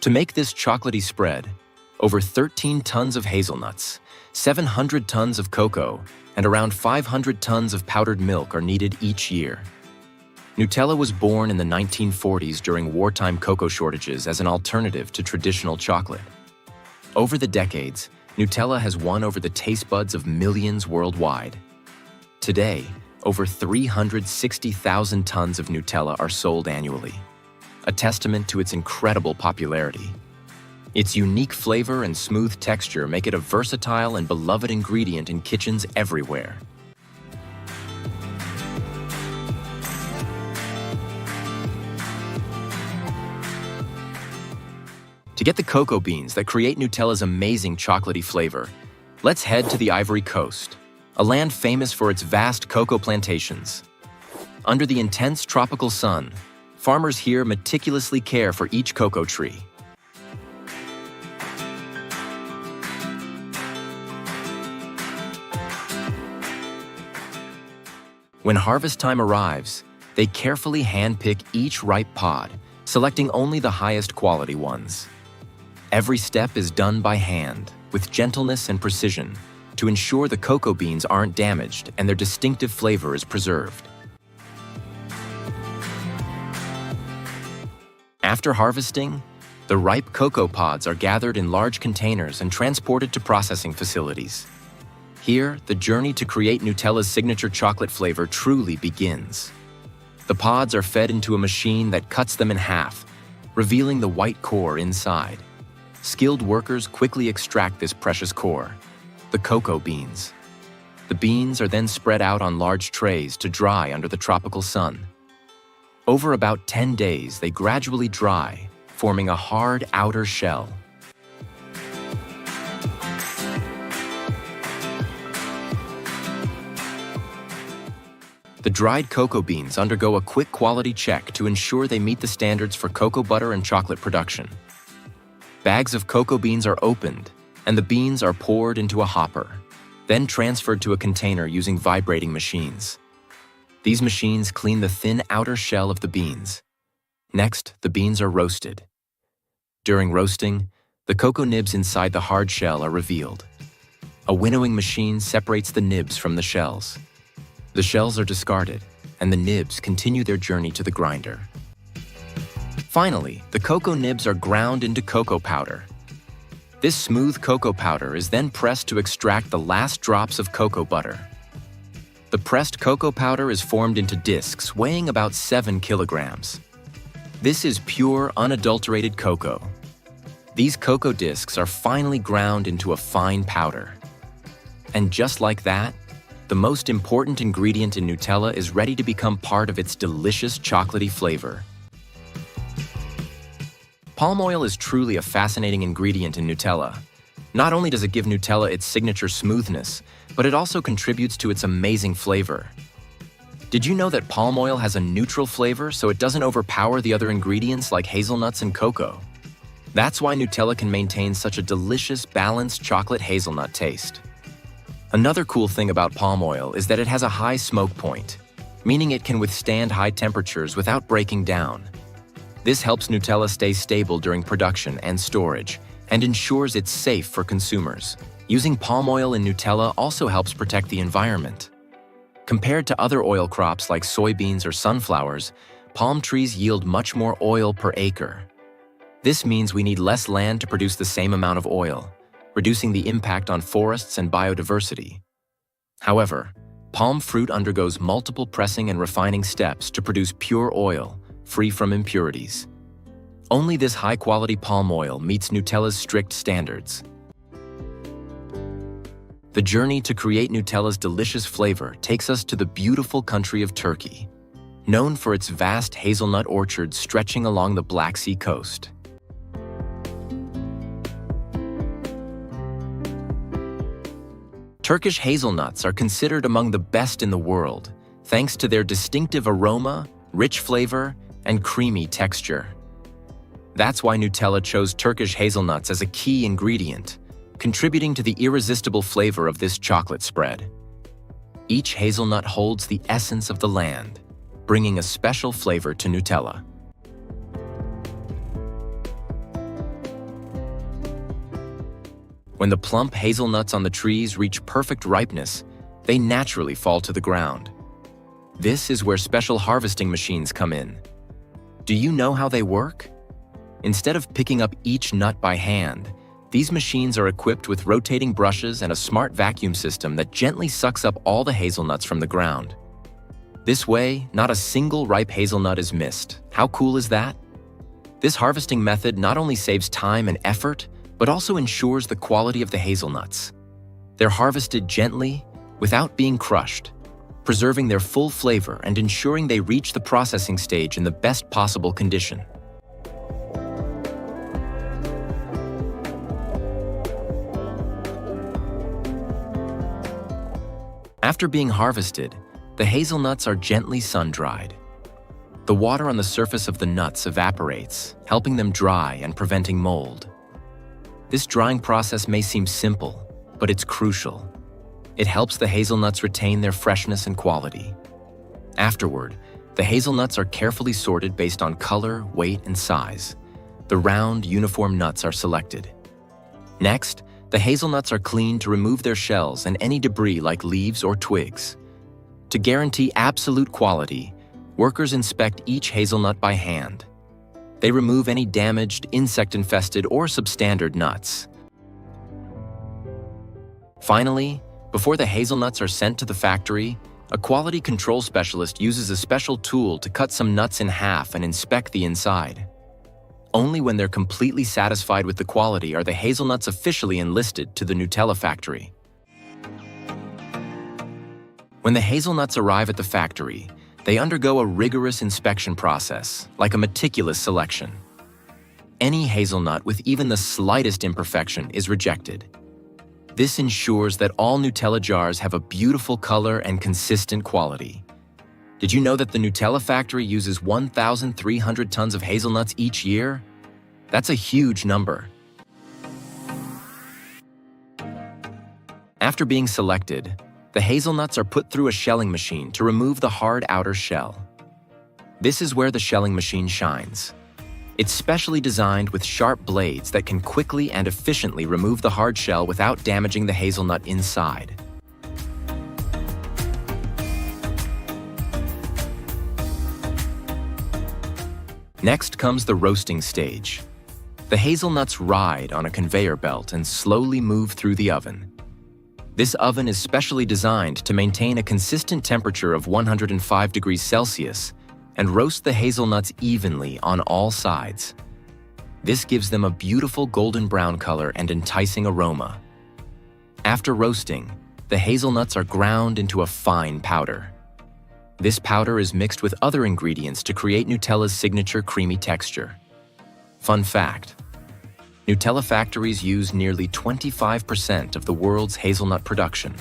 To make this chocolatey spread, over 13 tons of hazelnuts, 700 tons of cocoa, and around 500 tons of powdered milk are needed each year. Nutella was born in the 1940s during wartime cocoa shortages as an alternative to traditional chocolate. Over the decades, Nutella has won over the taste buds of millions worldwide. Today, over 360,000 tons of Nutella are sold annually, a testament to its incredible popularity. Its unique flavor and smooth texture make it a versatile and beloved ingredient in kitchens everywhere. To get the cocoa beans that create Nutella's amazing chocolatey flavor, let's head to the Ivory Coast, a land famous for its vast cocoa plantations. Under the intense tropical sun, farmers here meticulously care for each cocoa tree. When harvest time arrives, they carefully handpick each ripe pod, selecting only the highest quality ones. Every step is done by hand, with gentleness and precision, to ensure the cocoa beans aren't damaged and their distinctive flavor is preserved. After harvesting, the ripe cocoa pods are gathered in large containers and transported to processing facilities. Here, the journey to create Nutella's signature chocolate flavor truly begins. The pods are fed into a machine that cuts them in half, revealing the white core inside. Skilled workers quickly extract this precious core, the cocoa beans. The beans are then spread out on large trays to dry under the tropical sun. Over about 10 days, they gradually dry, forming a hard outer shell. The dried cocoa beans undergo a quick quality check to ensure they meet the standards for cocoa butter and chocolate production. Bags of cocoa beans are opened, and the beans are poured into a hopper, then transferred to a container using vibrating machines. These machines clean the thin outer shell of the beans. Next, the beans are roasted. During roasting, the cocoa nibs inside the hard shell are revealed. A winnowing machine separates the nibs from the shells. The shells are discarded, and the nibs continue their journey to the grinder. Finally, the cocoa nibs are ground into cocoa powder. This smooth cocoa powder is then pressed to extract the last drops of cocoa butter. The pressed cocoa powder is formed into discs weighing about 7 kilograms. This is pure, unadulterated cocoa. These cocoa discs are finally ground into a fine powder. And just like that, the most important ingredient in Nutella is ready to become part of its delicious chocolatey flavor. Palm oil is truly a fascinating ingredient in Nutella. Not only does it give Nutella its signature smoothness, but it also contributes to its amazing flavor. Did you know that palm oil has a neutral flavor so it doesn't overpower the other ingredients like hazelnuts and cocoa? That's why Nutella can maintain such a delicious, balanced chocolate hazelnut taste. Another cool thing about palm oil is that it has a high smoke point, meaning it can withstand high temperatures without breaking down. This helps Nutella stay stable during production and storage, and ensures it's safe for consumers. Using palm oil in Nutella also helps protect the environment. Compared to other oil crops like soybeans or sunflowers, palm trees yield much more oil per acre. This means we need less land to produce the same amount of oil, reducing the impact on forests and biodiversity. However, palm fruit undergoes multiple pressing and refining steps to produce pure oil, free from impurities. Only this high-quality palm oil meets Nutella's strict standards. The journey to create Nutella's delicious flavor takes us to the beautiful country of Turkey, known for its vast hazelnut orchards stretching along the Black Sea coast. Turkish hazelnuts are considered among the best in the world, thanks to their distinctive aroma, rich flavor, and creamy texture. That's why Nutella chose Turkish hazelnuts as a key ingredient, contributing to the irresistible flavor of this chocolate spread. Each hazelnut holds the essence of the land, bringing a special flavor to Nutella. When the plump hazelnuts on the trees reach perfect ripeness, they naturally fall to the ground. This is where special harvesting machines come in. Do you know how they work? Instead of picking up each nut by hand, these machines are equipped with rotating brushes and a smart vacuum system that gently sucks up all the hazelnuts from the ground. This way, not a single ripe hazelnut is missed. How cool is that? This harvesting method not only saves time and effort, but also ensures the quality of the hazelnuts. They're harvested gently, without being crushed, preserving their full flavor and ensuring they reach the processing stage in the best possible condition. After being harvested, the hazelnuts are gently sun-dried. The water on the surface of the nuts evaporates, helping them dry and preventing mold. This drying process may seem simple, but it's crucial. It helps the hazelnuts retain their freshness and quality. Afterward, the hazelnuts are carefully sorted based on color, weight, and size. The round, uniform nuts are selected. Next, the hazelnuts are cleaned to remove their shells and any debris like leaves or twigs. To guarantee absolute quality, workers inspect each hazelnut by hand. They remove any damaged, insect-infested, or substandard nuts. Finally, before the hazelnuts are sent to the factory, a quality control specialist uses a special tool to cut some nuts in half and inspect the inside. Only when they're completely satisfied with the quality are the hazelnuts officially enlisted to the Nutella factory. When the hazelnuts arrive at the factory, they undergo a rigorous inspection process, like a meticulous selection. Any hazelnut with even the slightest imperfection is rejected. This ensures that all Nutella jars have a beautiful color and consistent quality. Did you know that the Nutella factory uses 1,300 tons of hazelnuts each year? That's a huge number. After being selected, the hazelnuts are put through a shelling machine to remove the hard outer shell. This is where the shelling machine shines. It's specially designed with sharp blades that can quickly and efficiently remove the hard shell without damaging the hazelnut inside. Next comes the roasting stage. The hazelnuts ride on a conveyor belt and slowly move through the oven. This oven is specially designed to maintain a consistent temperature of 105 degrees Celsius and roast the hazelnuts evenly on all sides. This gives them a beautiful golden brown color and enticing aroma. After roasting, the hazelnuts are ground into a fine powder. This powder is mixed with other ingredients to create Nutella's signature creamy texture. Fun fact: Nutella factories use nearly 25% of the world's hazelnut production.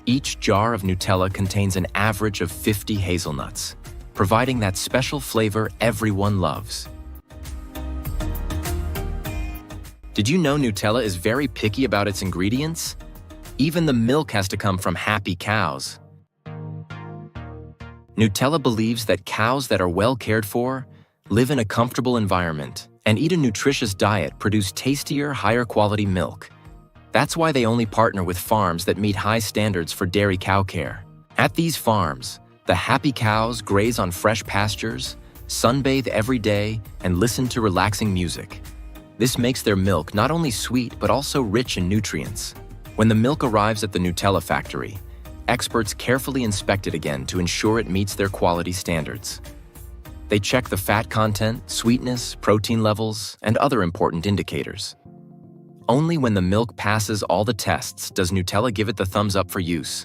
Each jar of Nutella contains an average of 50 hazelnuts, providing that special flavor everyone loves. Did you know Nutella is very picky about its ingredients? Even the milk has to come from happy cows. Nutella believes that cows that are well cared for, live in a comfortable environment, and eat a nutritious diet produce tastier, higher quality milk. That's why they only partner with farms that meet high standards for dairy cow care. At these farms, the happy cows graze on fresh pastures, sunbathe every day, and listen to relaxing music. This makes their milk not only sweet but also rich in nutrients. When the milk arrives at the Nutella factory, experts carefully inspect it again to ensure it meets their quality standards. They check the fat content, sweetness, protein levels, and other important indicators. Only when the milk passes all the tests does Nutella give it the thumbs up for use.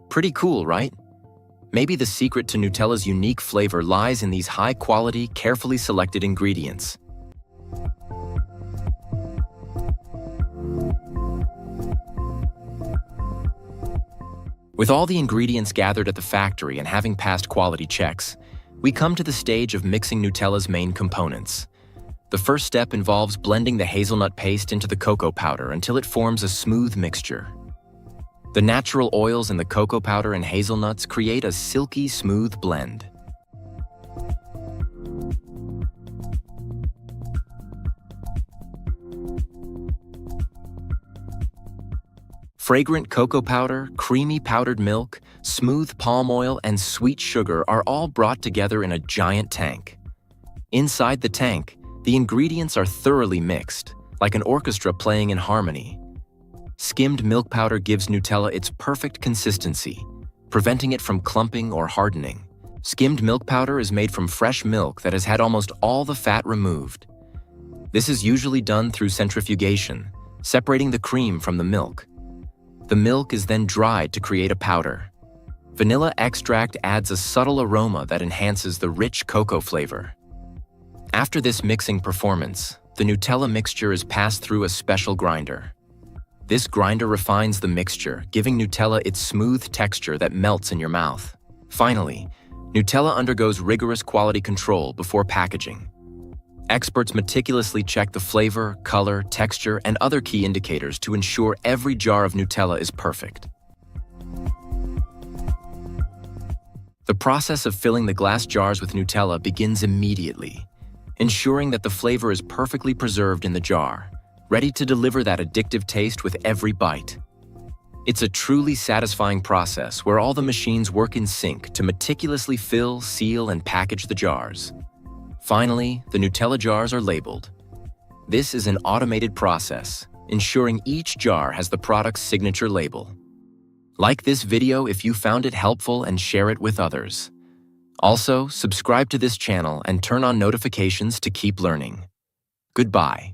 Pretty cool, right? Maybe the secret to Nutella's unique flavor lies in these high-quality, carefully selected ingredients. With all the ingredients gathered at the factory and having passed quality checks, we come to the stage of mixing Nutella's main components. The first step involves blending the hazelnut paste into the cocoa powder until it forms a smooth mixture. The natural oils in the cocoa powder and hazelnuts create a silky, smooth blend. Fragrant cocoa powder, creamy powdered milk, smooth palm oil, and sweet sugar are all brought together in a giant tank. Inside the tank, the ingredients are thoroughly mixed, like an orchestra playing in harmony. Skimmed milk powder gives Nutella its perfect consistency, preventing it from clumping or hardening. Skimmed milk powder is made from fresh milk that has had almost all the fat removed. This is usually done through centrifugation, separating the cream from the milk. The milk is then dried to create a powder. Vanilla extract adds a subtle aroma that enhances the rich cocoa flavor. After this mixing performance, the Nutella mixture is passed through a special grinder. This grinder refines the mixture, giving Nutella its smooth texture that melts in your mouth. Finally, Nutella undergoes rigorous quality control before packaging. Experts meticulously check the flavor, color, texture, and other key indicators to ensure every jar of Nutella is perfect. The process of filling the glass jars with Nutella begins immediately, ensuring that the flavor is perfectly preserved in the jar, ready to deliver that addictive taste with every bite. It's a truly satisfying process where all the machines work in sync to meticulously fill, seal, and package the jars. Finally, the Nutella jars are labeled. This is an automated process, ensuring each jar has the product's signature label. Like this video if you found it helpful and share it with others. Also, subscribe to this channel and turn on notifications to keep learning. Goodbye.